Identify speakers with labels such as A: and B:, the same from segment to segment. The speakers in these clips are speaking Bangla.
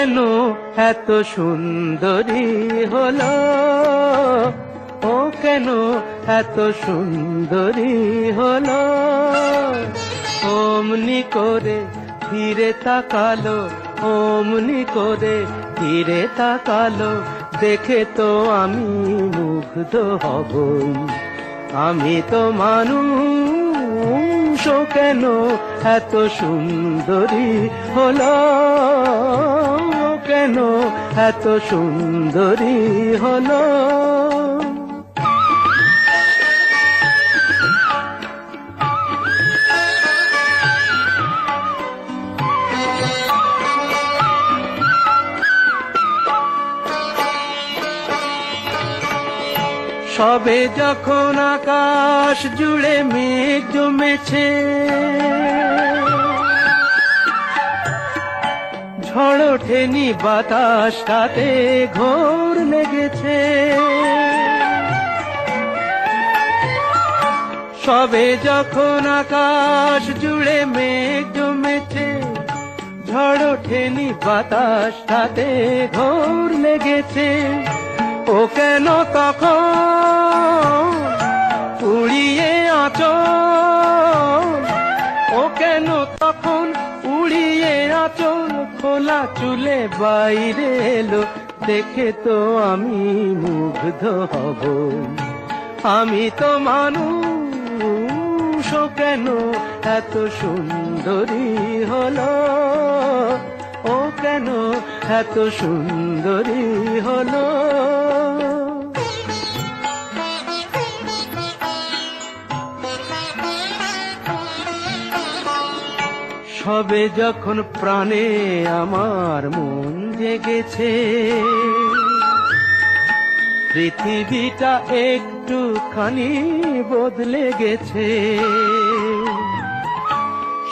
A: কেন এত সুন্দরী হলো, ও কেন এত সুন্দরী হলো। অমনি করে ফিরে তাকালো, অমনি করে ফিরে তাকালো, দেখে তো আমি মুগ্ধ হবই। আমি তো মানুষ, ও কেন এত সুন্দরী হলো, ও কেন এত সুন্দরী হলো। সবে যখন আকাশ জুড়ে মেঘ জমেছে, ঝড় ওঠেনি বাতাসটাতে ঘোর লেগেছে। সবে যখন আকাশ জুড়ে মেঘ জমেছে, ঝড় ওঠেনি বাতাসটাতে ঘোর লেগেছে। ও কেন তখন উড়িয়ে আঁচল, ও কেন তখন উড়িয়ে আঁচল, খোলা চুলে বাইরে এলো, দেখে তো আমি মুগ্ধ হব। আমি তো মানুষ, ও কেন এত সুন্দরী হলো, ও কেন এত সুন্দরী হলো। সবে যখন প্রাণে আমার মন জেগেছে, পৃথিবীটা একটুখানি বদলে গেছে।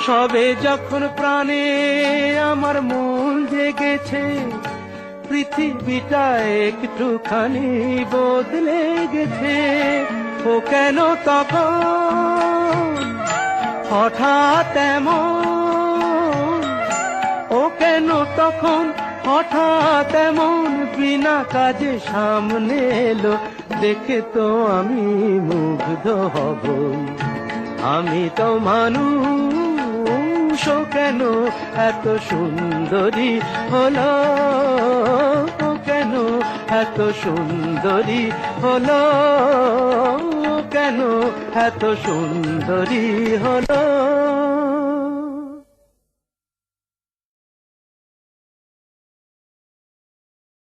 A: সবে যখন প্রাণে আমার মন জেগেছে, পৃথিবীটা একটুখানি বদলে গেছে। ও কেন তখন হঠাৎ এমন, ও কেন তখন হঠাৎ এমন বিনা কাজে সামনে এলো, দেখে তো আমি মুগ্ধ হব। আমি তো মানুষ, ও কেন এত সুন্দরী হলো, ও কেন এত সুন্দরী হলো, ও কেন এত সুন্দরী হলো।